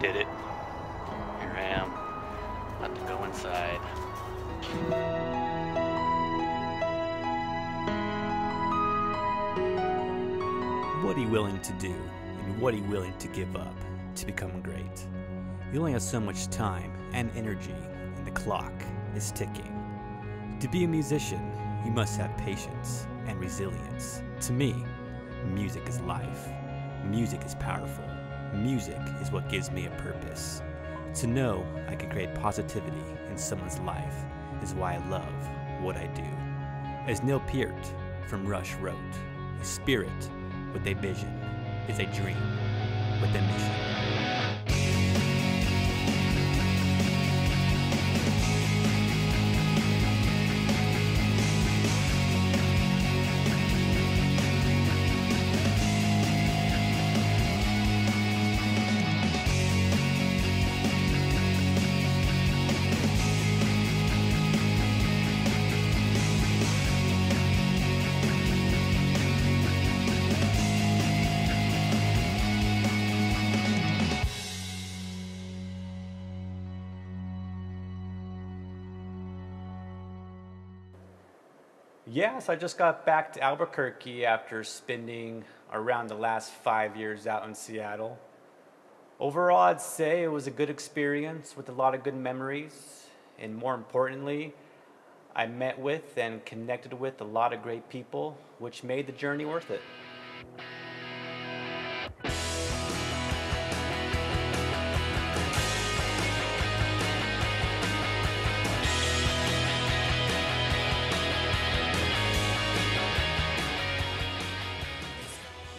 did it. Here I am. About to go inside. What are you willing to do, and what are you willing to give up to become great? You only have so much time and energy, and the clock is ticking. To be a musician, you must have patience and resilience. To me, music is life. Music is powerful. Music is what gives me a purpose. To know I can create positivity in someone's life is why I love what I do. As Neil Peart from Rush wrote, a spirit with a vision is a dream with a mission. Yes, I just got back to Albuquerque after spending around the last 5 years out in Seattle. Overall, I'd say it was a good experience with a lot of good memories, and more importantly, I met with and connected with a lot of great people, which made the journey worth it.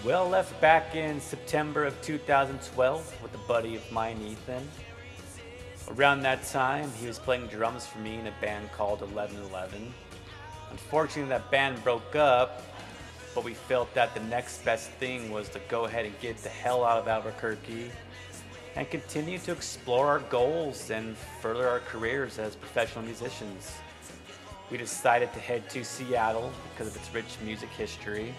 Well, left back in September of 2012 with a buddy of mine, Ethan. Around that time, he was playing drums for me in a band called 1111. Unfortunately, that band broke up, but we felt that the next best thing was to go ahead and get the hell out of Albuquerque and continue to explore our goals and further our careers as professional musicians. We decided to head to Seattle because of its rich music history.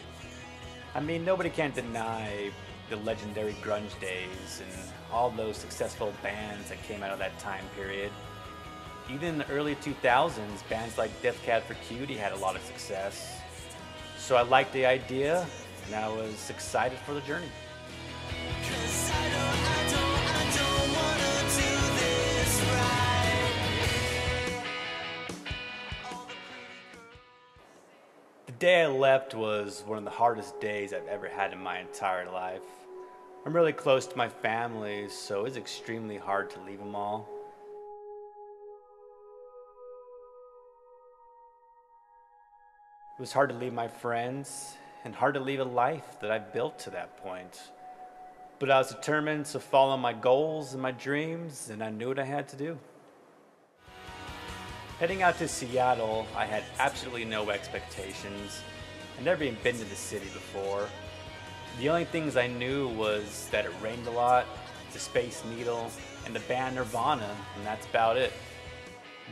I mean, nobody can deny the legendary grunge days and all those successful bands that came out of that time period. Even in the early 2000s, bands like Death Cab for Cutie had a lot of success. So I liked the idea, and I was excited for the journey. The day I left was one of the hardest days I've ever had in my entire life. I'm really close to my family, so it was extremely hard to leave them all. It was hard to leave my friends, and hard to leave a life that I've built to that point. But I was determined to follow my goals and my dreams, and I knew what I had to do. Heading out to Seattle, I had absolutely no expectations. I'd never even been to the city before. The only things I knew was that it rained a lot, the Space Needle, and the band Nirvana, and that's about it.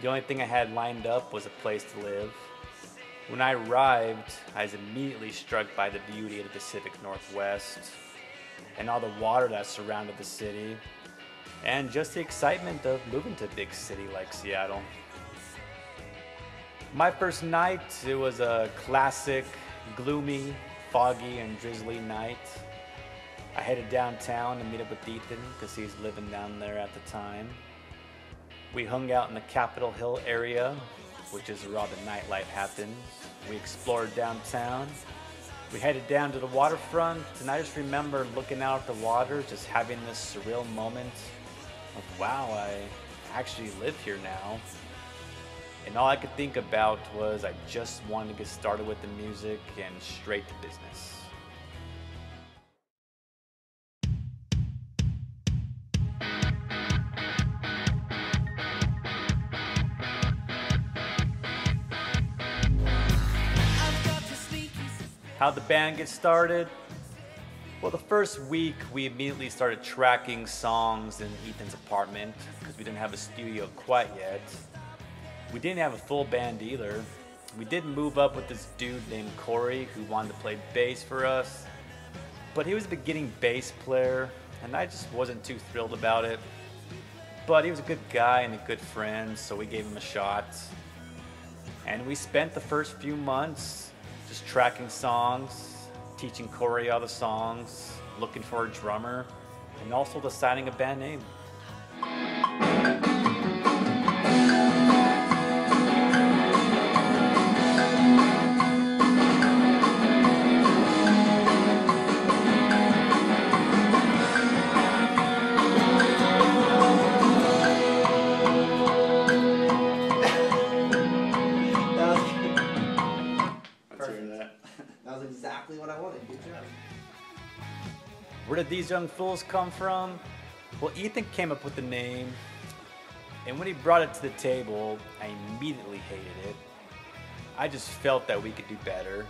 The only thing I had lined up was a place to live. When I arrived, I was immediately struck by the beauty of the Pacific Northwest and all the water that surrounded the city, and just the excitement of moving to a big city like Seattle. My first night, it was a classic, gloomy, foggy, and drizzly night. I headed downtown to meet up with Ethan because he's living down there at the time. We hung out in the Capitol Hill area, which is where all the nightlife happens. We explored downtown. We headed down to the waterfront, and I just remember looking out at the water, just having this surreal moment of, wow, I actually live here now. And all I could think about was I just wanted to get started with the music and straight to business. How'd the band get started? Well, the first week we immediately started tracking songs in Ethan's apartment because we didn't have a studio quite yet. We didn't have a full band either. We did move up with this dude named Corey who wanted to play bass for us, but he was a beginning bass player and I just wasn't too thrilled about it. But he was a good guy and a good friend, so we gave him a shot. And we spent the first few months just tracking songs, teaching Corey all the songs, looking for a drummer, and also deciding a band name. Exactly what I wanted. Good job. Where did these young fools come from? Well, Ethan came up with the name, and when he brought it to the table, I immediately hated it. I just felt that we could do better.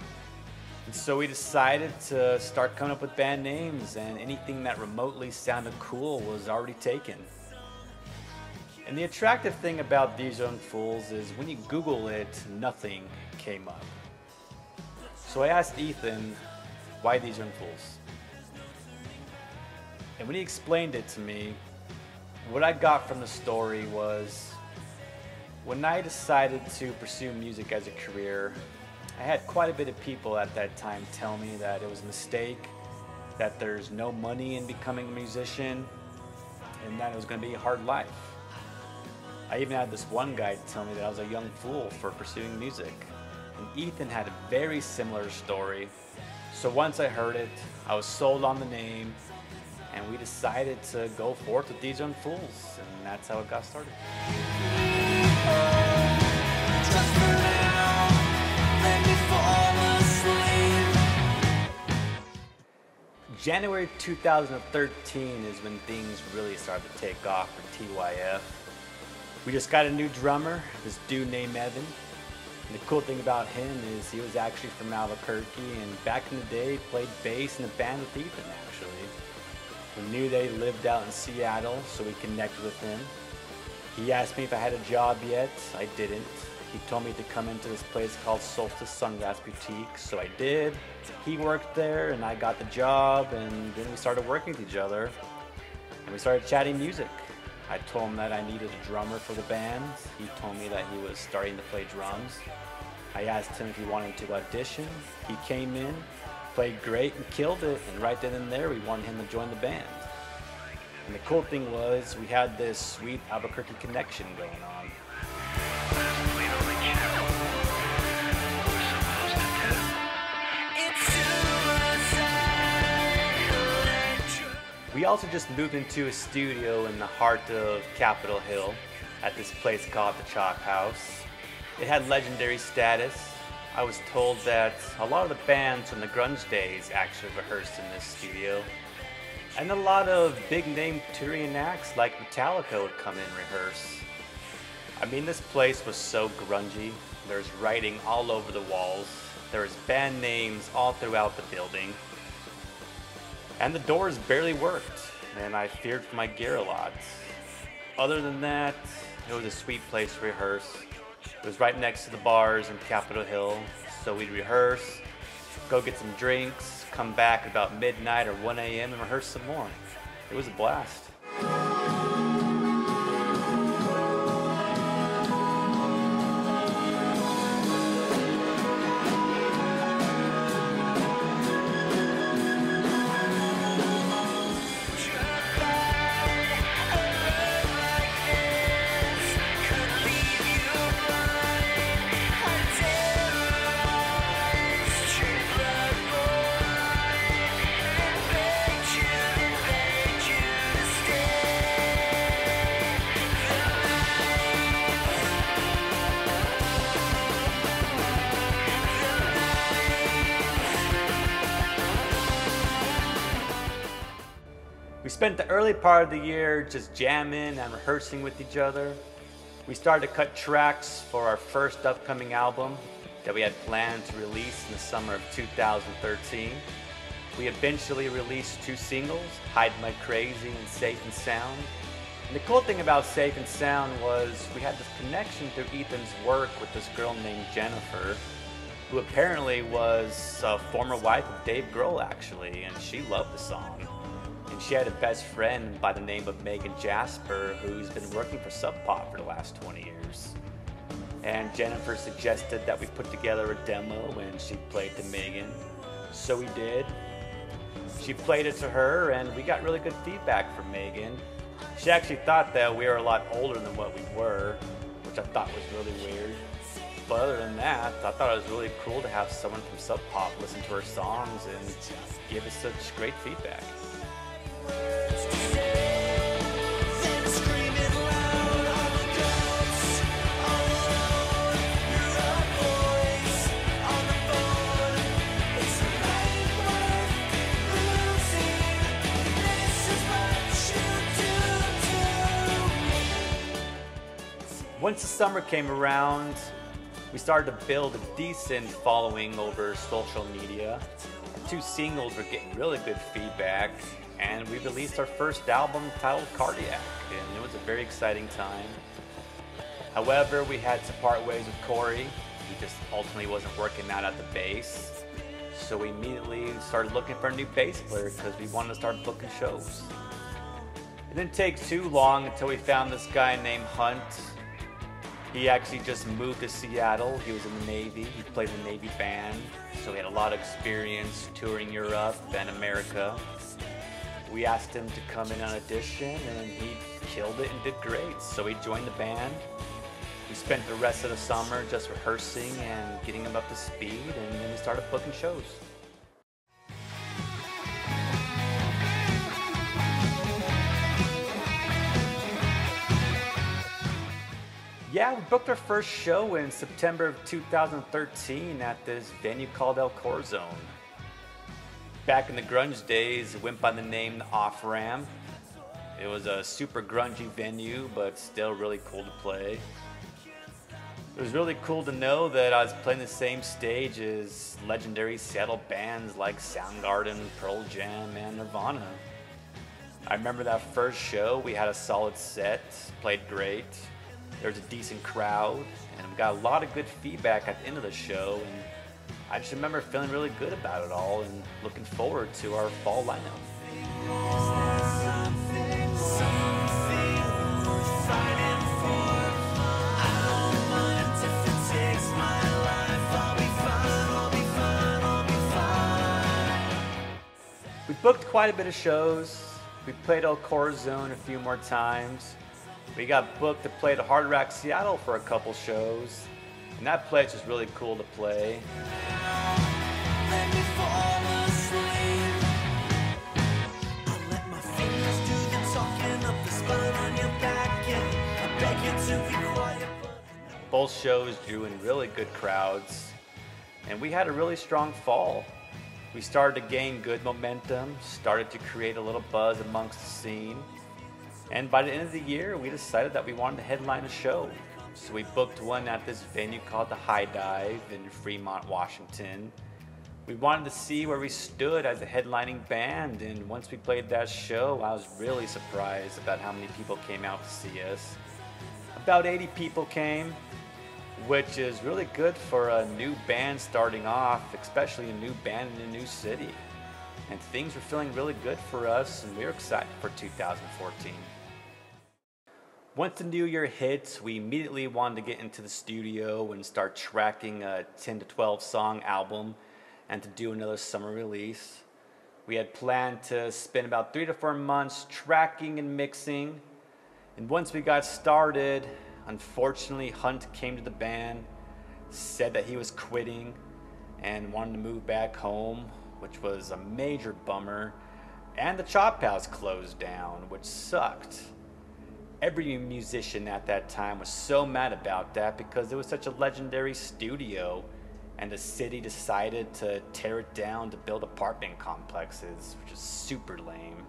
And so we decided to start coming up with band names, and anything that remotely sounded cool was already taken. And the attractive thing about These Young Fools is when you Google it, nothing came up. So I asked Ethan, why These Young Fools? And when he explained it to me, what I got from the story was, when I decided to pursue music as a career, I had quite a bit of people at that time tell me that it was a mistake, that there's no money in becoming a musician, and that it was going to be a hard life. I even had this one guy tell me that I was a young fool for pursuing music. And Ethan had a very similar story. So once I heard it, I was sold on the name, and we decided to go forth with These Young Fools, and that's how it got started. January 2013 is when things really started to take off for TYF. We just got a new drummer, this dude named Evan. And the cool thing about him is he was actually from Albuquerque, and back in the day played bass in a band with Ethan actually. We knew they lived out in Seattle, so we connected with him. He asked me if I had a job yet. I didn't. He told me to come into this place called Solstice Sunglass Boutique, so I did. He worked there and I got the job, and then we started working with each other and we started chatting music. I told him that I needed a drummer for the band. He told me that he was starting to play drums. I asked him if he wanted to audition. He came in, played great and killed it, and right then and there we wanted him to join the band. And the cool thing was we had this sweet Albuquerque connection going on. We also just moved into a studio in the heart of Capitol Hill at this place called the Chalk House. It had legendary status. I was told that a lot of the bands from the grunge days actually rehearsed in this studio. And a lot of big name touring acts like Metallica would come in and rehearse. I mean, this place was so grungy. There's writing all over the walls. There was band names all throughout the building. And the doors barely worked, and I feared for my gear a lot. Other than that, it was a sweet place to rehearse. It was right next to the bars in Capitol Hill, so we'd rehearse, go get some drinks, come back about midnight or 1 a.m. and rehearse some more. It was a blast. We spent the early part of the year just jamming and rehearsing with each other. We started to cut tracks for our first upcoming album that we had planned to release in the summer of 2013. We eventually released 2 singles, Hide My Crazy and Safe and Sound. And the cool thing about Safe and Sound was we had this connection through Ethan's work with this girl named Jennifer, who apparently was a former wife of Dave Grohl actually, and she loved the song. And she had a best friend by the name of Megan Jasper who's been working for Sub Pop for the last 20 years. And Jennifer suggested that we put together a demo and she played to Megan. So we did. She played it to her and we got really good feedback from Megan. She actually thought that we were a lot older than what we were, which I thought was really weird. But other than that, I thought it was really cool to have someone from Sub Pop listen to her songs and give us such great feedback. Once the summer came around, we started to build a decent following over social media. Our 2 singles were getting really good feedback, and we released our first album titled Cardiac, and it was a very exciting time. However, we had to part ways with Corey. He just ultimately wasn't working out at the bass. So we immediately started looking for a new bass player because we wanted to start booking shows. It didn't take too long until we found this guy named Hunt. He actually just moved to Seattle. He was in the Navy. He played in the Navy band, so he had a lot of experience touring Europe and America. We asked him to come in on audition, and he killed it and did great. So he joined the band. We spent the rest of the summer just rehearsing and getting him up to speed, and then we started booking shows. Yeah, we booked our first show in September of 2013 at this venue called El Corazon. Back in the grunge days, it went by the name The Off Ramp. It was a super grungy venue, but still really cool to play. It was really cool to know that I was playing the same stage as legendary Seattle bands like Soundgarden, Pearl Jam, and Nirvana. I remember that first show, we had a solid set, played great. There was a decent crowd, and we got a lot of good feedback at the end of the show, and I just remember feeling really good about it all and looking forward to our fall lineup. We booked quite a bit of shows. We played El Corazon a few more times. We got booked to play the Hard Rock Seattle for a couple shows, and that place was really cool to play. Both shows drew in really good crowds, and we had a really strong fall. We started to gain good momentum, started to create a little buzz amongst the scene. And by the end of the year, we decided that we wanted to headline a show. So we booked one at this venue called the High Dive in Fremont, Washington. We wanted to see where we stood as a headlining band, and once we played that show, I was really surprised about how many people came out to see us. About 80 people came, which is really good for a new band starting off, especially a new band in a new city. And things were feeling really good for us, and we were excited for 2014. Once the new year hit, we immediately wanted to get into the studio and start tracking a 10 to 12 song album and to do another summer release. We had planned to spend about 3 to 4 months tracking and mixing. And once we got started, unfortunately, Hunt came to the band, said that he was quitting and wanted to move back home, which was a major bummer. And the Chop House closed down, which sucked. Every musician at that time was so mad about that because it was such a legendary studio, and the city decided to tear it down to build apartment complexes, which is super lame.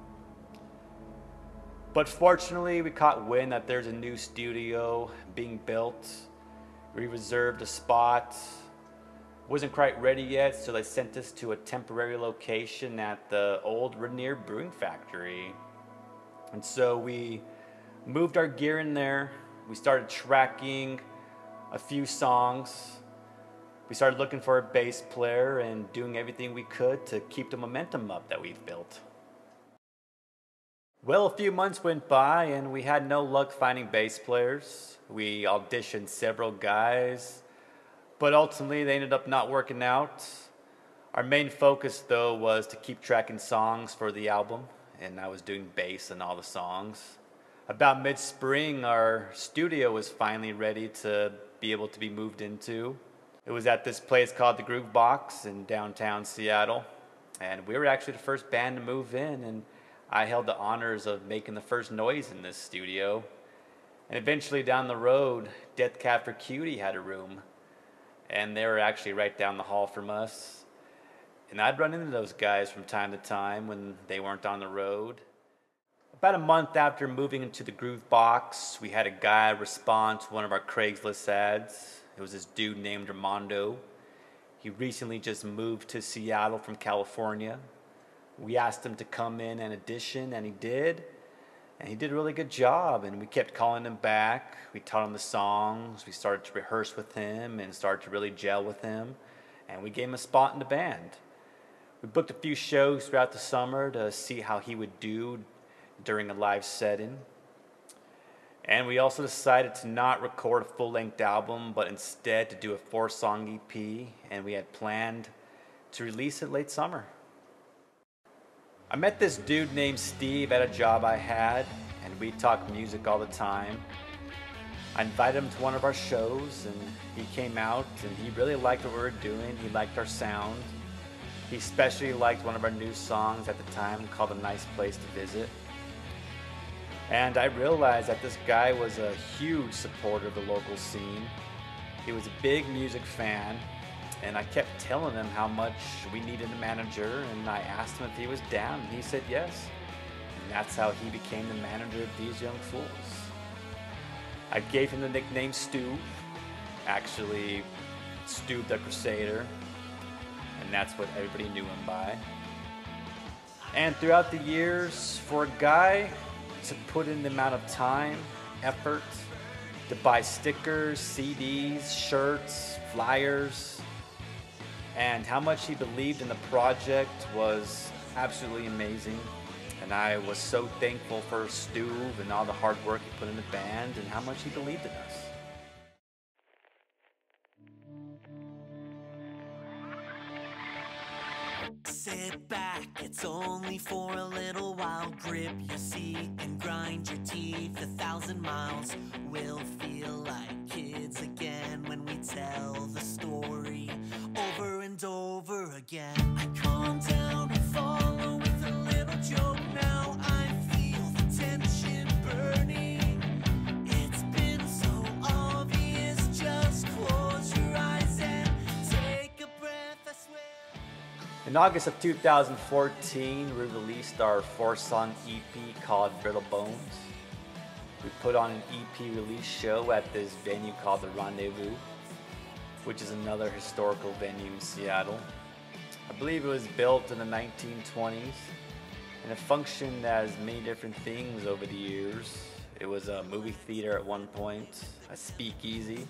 But fortunately, we caught wind that there's a new studio being built. We reserved a spot. Wasn't quite ready yet, so they sent us to a temporary location at the old Rainier Brewing Factory. And so we moved our gear in there. We started tracking a few songs. We started looking for a bass player and doing everything we could to keep the momentum up that we've built. Well, a few months went by and we had no luck finding bass players. We auditioned several guys, but ultimately they ended up not working out. Our main focus, though, was to keep tracking songs for the album, and I was doing bass in all the songs. About mid-spring, our studio was finally ready to be able to be moved into. It was at this place called the Groove Box in downtown Seattle, and we were actually the first band to move in, and I held the honors of making the first noise in this studio. And eventually down the road, Death Cab for Cutie had a room, and they were actually right down the hall from us. And I'd run into those guys from time to time when they weren't on the road. About a month after moving into the Groove Box, we had a guy respond to one of our Craigslist ads. It was this dude named Armando. He recently just moved to Seattle from California. We asked him to come in and audition, and he did. And he did a really good job, and we kept calling him back. We taught him the songs. We started to rehearse with him and started to really gel with him. And we gave him a spot in the band. We booked a few shows throughout the summer to see how he would do during a live setting. And we also decided to not record a full-length album, but instead to do a 4-song EP, and we had planned to release it late summer. I met this dude named Steve at a job I had, and we talked music all the time. I invited him to one of our shows, and he came out, and he really liked what we were doing. He liked our sound. He especially liked one of our new songs at the time called A Nice Place to Visit. And I realized that this guy was a huge supporter of the local scene. He was a big music fan. And I kept telling him how much we needed a manager, and I asked him if he was down, and he said yes. And that's how he became the manager of These Young Fools. I gave him the nickname Stu, actually Stu the Crusader, and that's what everybody knew him by. And throughout the years, for a guy to put in the amount of time, effort, to buy stickers, CDs, shirts, flyers, and how much he believed in the project was absolutely amazing. And I was so thankful for Stu and all the hard work he put in the band and how much he believed in us. Sit back, it's only for a little while. Grip your seat and grind your teeth 1,000 miles. We'll feel like kids again when we tell the story over and over again. I calm down and follow with a little joke. Now I feel the tension burning. It's been so obvious, just close your eyes and take a breath, I swear. In August of 2014, we released our 4-song EP called Brittle Bones. We put on an EP release show at this venue called The Rendezvous, which is another historical venue in Seattle. I believe it was built in the 1920s, and it functioned as many different things over the years. It was a movie theater at one point, a speakeasy,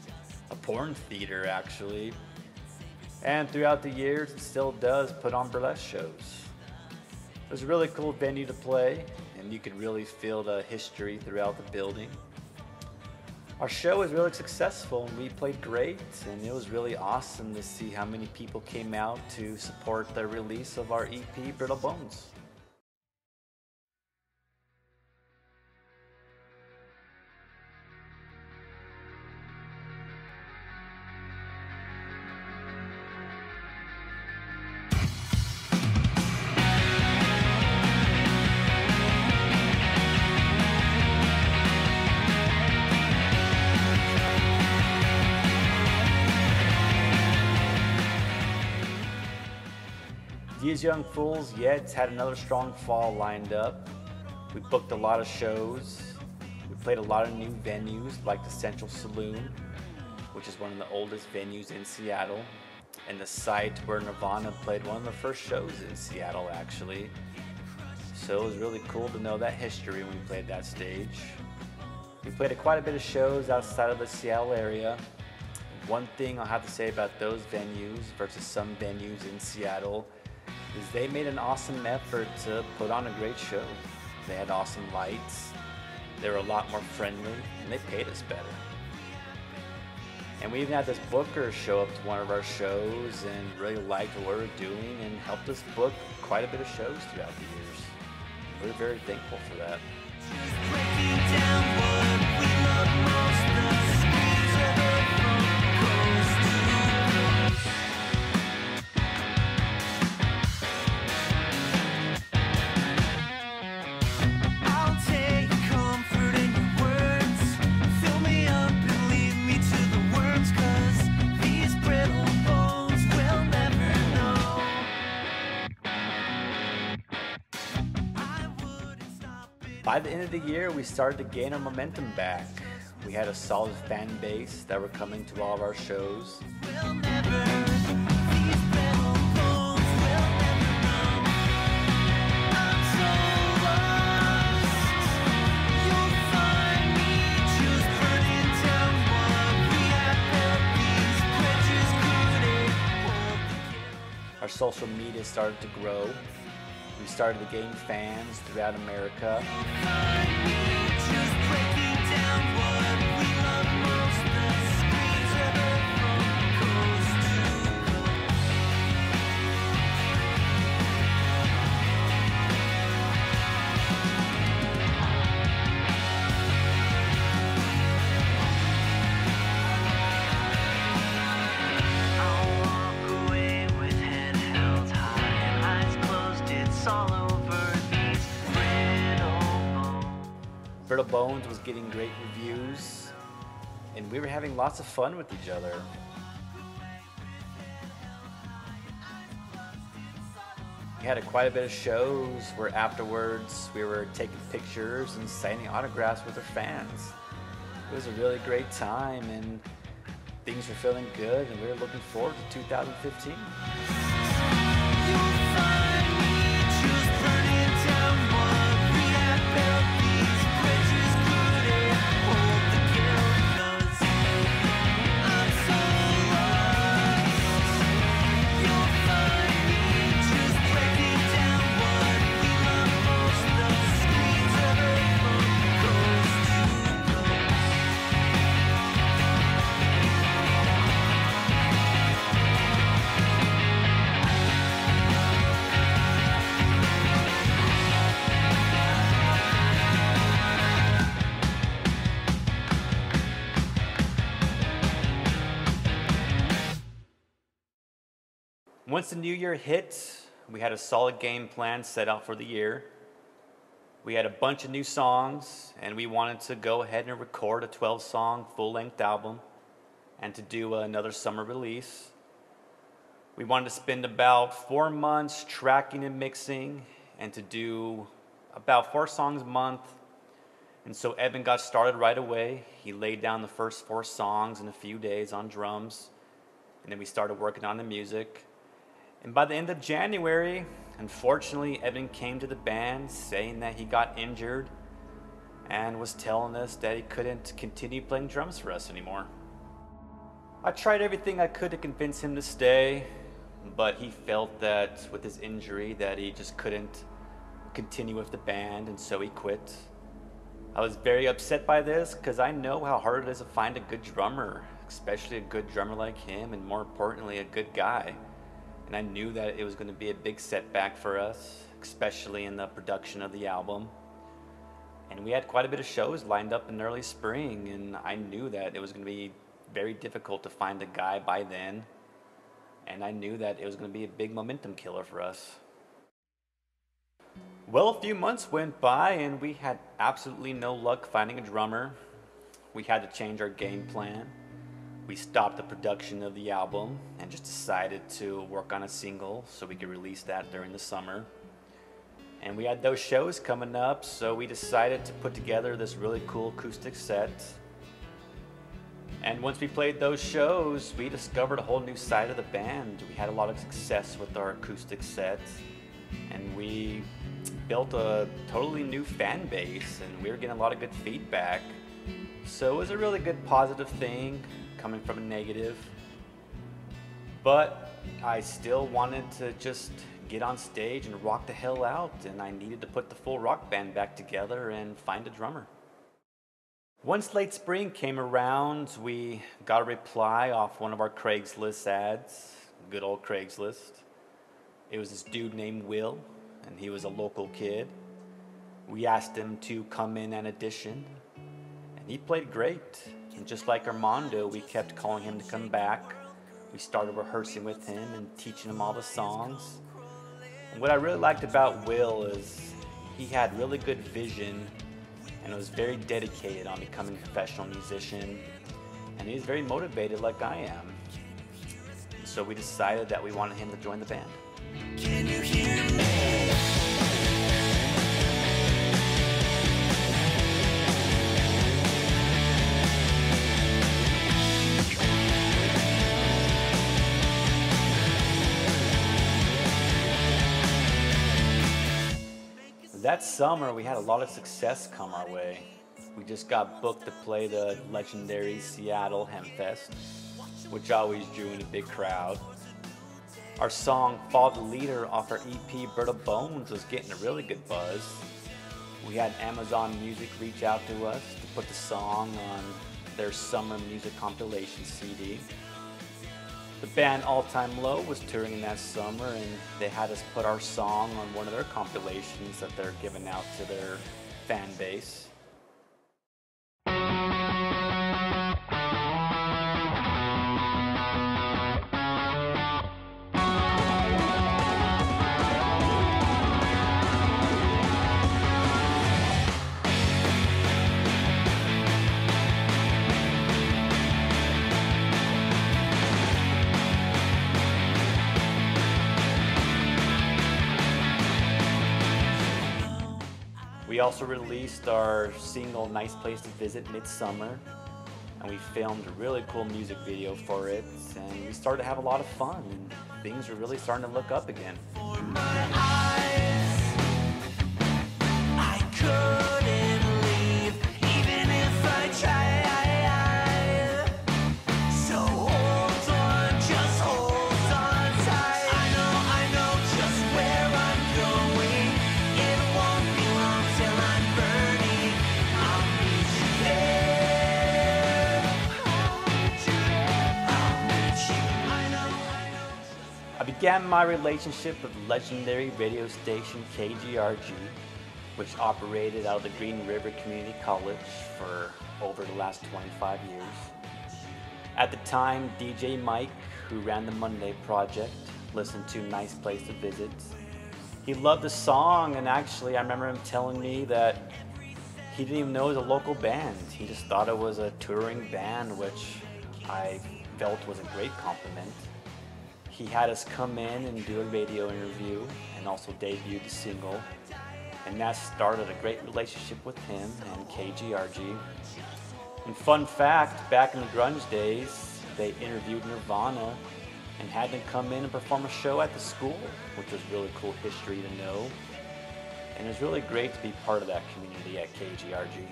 a porn theater actually, and throughout the years it still does put on burlesque shows. It was a really cool venue to play, and you could really feel the history throughout the building. Our show was really successful and we played great, and it was really awesome to see how many people came out to support the release of our EP, Brittle Bones. These Young Fools yet had another strong fall lined up. We booked a lot of shows. We played a lot of new venues like the Central Saloon, which is one of the oldest venues in Seattle, and the site where Nirvana played one of the first shows in Seattle actually. So it was really cool to know that history when we played that stage. We played quite a bit of shows outside of the Seattle area. One thing I'll have to say about those venues versus some venues in Seattle is they made an awesome effort to put on a great show. They had awesome lights. They were a lot more friendly, and they paid us better. And we even had this booker show up to one of our shows and really liked what we were doing and helped us book quite a bit of shows throughout the years. We're very thankful for that. By the end of the year, we started to gain our momentum back. We had a solid fan base that were coming to all of our shows. Our social media started to grow. We started to gain fans throughout America. Brittle Bones was getting great reviews, and we were having lots of fun with each other. We had quite a bit of shows where afterwards we were taking pictures and signing autographs with our fans. It was a really great time, and things were feeling good, and we were looking forward to 2015. Once the new year hit, we had a solid game plan set out for the year. We had a bunch of new songs, and we wanted to go ahead and record a 12-song full-length album and to do another summer release. We wanted to spend about 4 months tracking and mixing and to do about 4 songs a month. And so Evan got started right away. He laid down the first 4 songs in a few days on drums, and then we started working on the music. And by the end of January, unfortunately, Evan came to the band saying that he got injured and was telling us that he couldn't continue playing drums for us anymore. I tried everything I could to convince him to stay, but he felt that with his injury that he just couldn't continue with the band, and so he quit. I was very upset by this because I know how hard it is to find a good drummer, especially a good drummer like him, and more importantly, a good guy. And I knew that it was going to be a big setback for us, especially in the production of the album. And we had quite a bit of shows lined up in early spring, and I knew that it was going to be very difficult to find a guy by then. And I knew that it was going to be a big momentum killer for us. Well, a few months went by, and we had absolutely no luck finding a drummer. We had to change our game plan. We stopped the production of the album and just decided to work on a single so we could release that during the summer. And we had those shows coming up, so we decided to put together this really cool acoustic set. And once we played those shows, we discovered a whole new side of the band. We had a lot of success with our acoustic set, and we built a totally new fan base, and we were getting a lot of good feedback. So it was a really good positive thing coming from a negative. But I still wanted to just get on stage and rock the hell out, and I needed to put the full rock band back together and find a drummer. Once late spring came around, we got a reply off one of our Craigslist ads, good old Craigslist. It was this dude named Will, and he was a local kid. We asked him to come in and audition, and he played great. And just like Armando, we kept calling him to come back. We started rehearsing with him and teaching him all the songs. And what I really liked about Will is he had really good vision and was very dedicated on becoming a professional musician. And he's very motivated like I am. So we decided that we wanted him to join the band. Can you hear me? That summer, we had a lot of success come our way. We just got booked to play the legendary Seattle Hempfest, which always drew in a big crowd. Our song, Fall the Leader, off our EP, Brittle Bones, was getting a really good buzz. We had Amazon Music reach out to us to put the song on their summer music compilation CD. The band All Time Low was touring in that summer, and they had us put our song on one of their compilations that they're giving out to their fan base. We also released our single Nice Place to Visit midsummer, and we filmed a really cool music video for it, and we started to have a lot of fun, and things were really starting to look up again. For my eyes, I couldn't leave, even if I tried. So hold on, just hold on tight. I know just where I'm going. It won't be long till I'm burning. I'll meet you there. I'll meet you. I know. I began my relationship with legendary radio station KGRG, which operated out of the Green River Community College for over the last 25 years. At the time, DJ Mike, who ran the Monday Project, listened to Nice Place to Visit. He loved the song, and actually I remember him telling me that he didn't even know it was a local band. He just thought it was a touring band, which I felt was a great compliment. He had us come in and do a radio interview and also debut the single, and that started a great relationship with him and KGRG. And fun fact, back in the grunge days, they interviewed Nirvana and had them come in and perform a show at the school, which was really cool history to know. And it was really great to be part of that community at KGRG.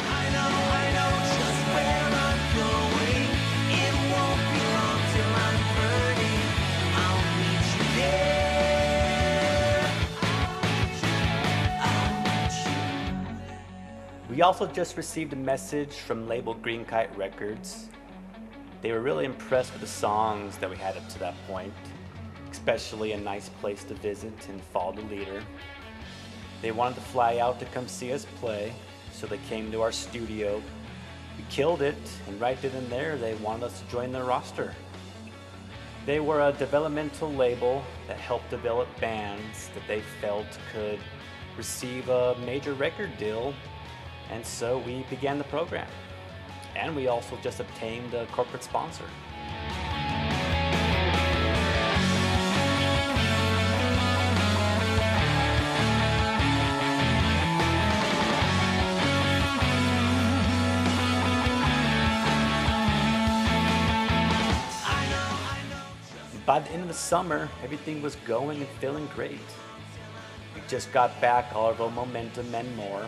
I know just where I'm going. It won't be long till I'm burning. I'll meet you there. I'll meet you. We also just received a message from label Green Kite Records. They were really impressed with the songs that we had up to that point, especially A Nice Place to Visit and Fall the Leader. They wanted to fly out to come see us play, so they came to our studio. We killed it, and right then and there, they wanted us to join their roster. They were a developmental label that helped develop bands that they felt could receive a major record deal, and so we began the program. And we also just obtained a corporate sponsor. By the end of the summer, everything was going and feeling great. We just got back all of our momentum and more.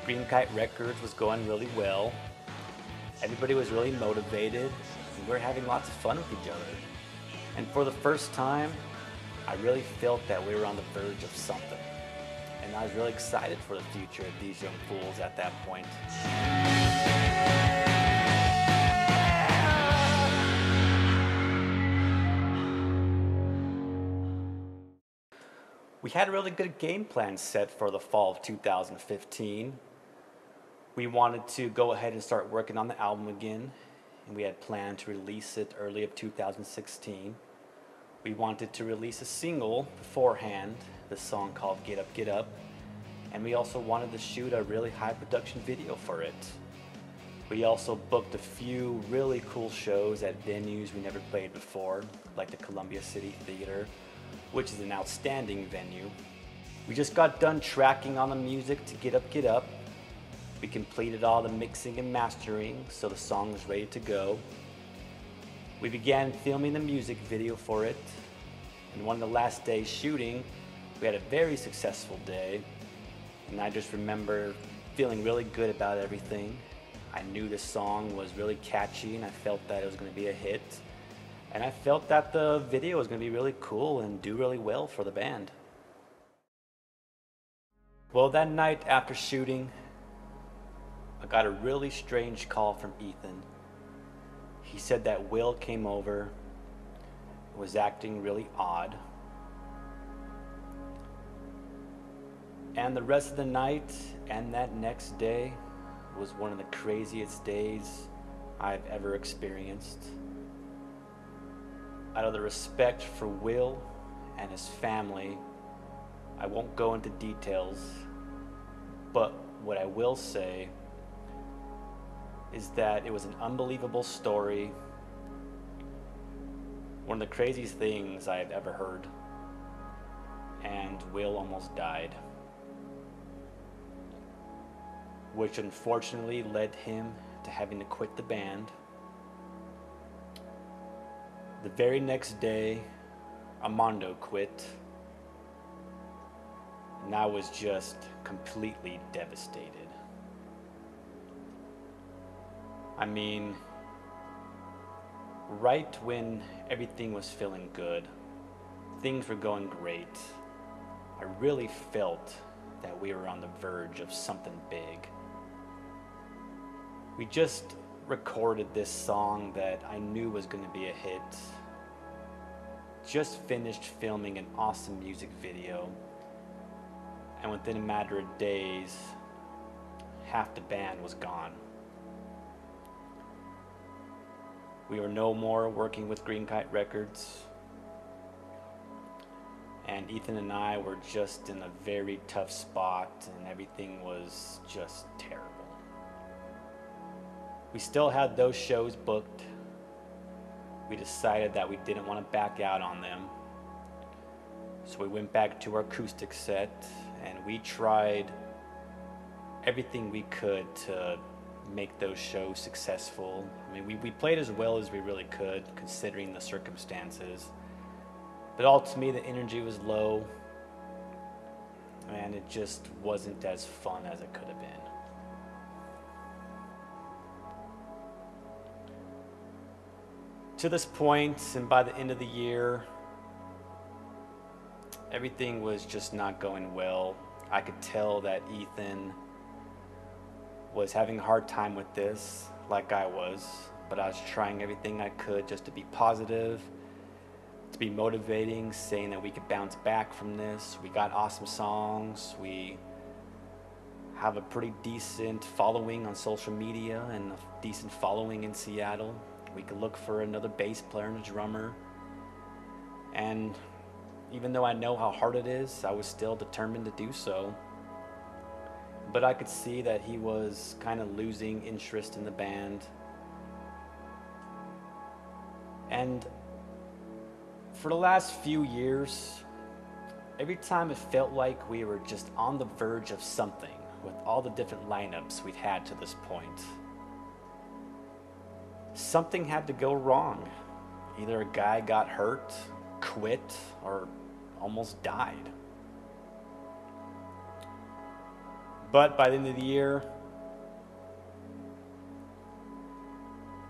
Green Kite Records was going really well. Everybody was really motivated, and we were having lots of fun with each other. And for the first time, I really felt that we were on the verge of something. And I was really excited for the future of these young fools at that point. We had a really good game plan set for the fall of 2015. We wanted to go ahead and start working on the album again, and we had planned to release it early of 2016. We wanted to release a single beforehand, the song called Get Up, Get Up, and we also wanted to shoot a really high production video for it. We also booked a few really cool shows at venues we never played before, like the Columbia City Theater, which is an outstanding venue. We just got done tracking on the music to Get Up, Get Up. We completed all the mixing and mastering, so the song was ready to go. We began filming the music video for it, and one of the last days shooting, we had a very successful day, and I just remember feeling really good about everything. I knew the song was really catchy, and I felt that it was going to be a hit, and I felt that the video was going to be really cool and do really well for the band. Well, that night after shooting, I got a really strange call from Ethan. He said that Will came over, was acting really odd. And the rest of the night and that next day was one of the craziest days I've ever experienced. Out of the respect for Will and his family, I won't go into details, but what I will say is that it was an unbelievable story, one of the craziest things I've ever heard, and Will almost died, which unfortunately led him to having to quit the band. The very next day, Armando quit, and I was just completely devastated. I mean, right when everything was feeling good, things were going great, I really felt that we were on the verge of something big. We just recorded this song that I knew was going to be a hit, just finished filming an awesome music video, and within a matter of days, half the band was gone. We were no more working with Green Kite Records, and Ethan and I were just in a very tough spot, and everything was just terrible. We still had those shows booked. We decided that we didn't want to back out on them, so we went back to our acoustic set, and we tried everything we could to make those shows successful. I mean, we played as well as we really could, considering the circumstances. But ultimately, the energy was low, and it just wasn't as fun as it could have been. To this point, and by the end of the year, everything was just not going well. I could tell that Ethan was having a hard time with this, like I was, but I was trying everything I could just to be positive, to be motivating, saying that we could bounce back from this. We got awesome songs. We have a pretty decent following on social media and a decent following in Seattle. We could look for another bass player and a drummer. And even though I know how hard it is, I was still determined to do so. But I could see that he was kind of losing interest in the band. And for the last few years, every time it felt like we were just on the verge of something with all the different lineups we've had to this point, something had to go wrong. Either a guy got hurt, quit, or almost died. But by the end of the year,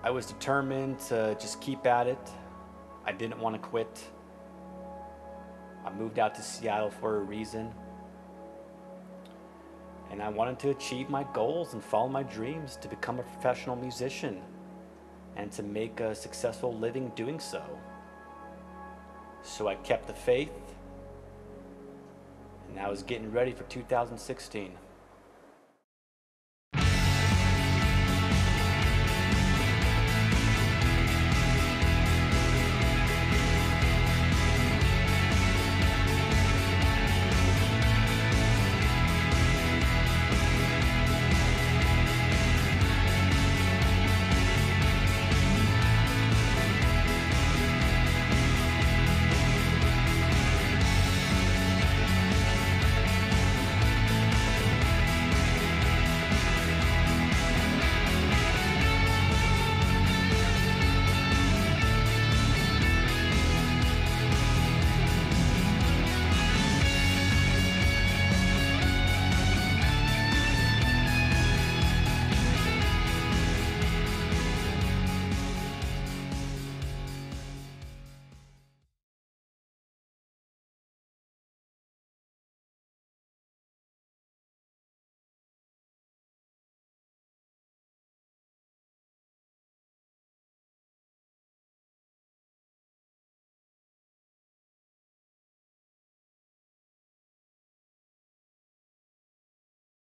I was determined to just keep at it. I didn't want to quit. I moved out to Seattle for a reason. And I wanted to achieve my goals and follow my dreams to become a professional musician and to make a successful living doing so. So I kept the faith, and I was getting ready for 2016.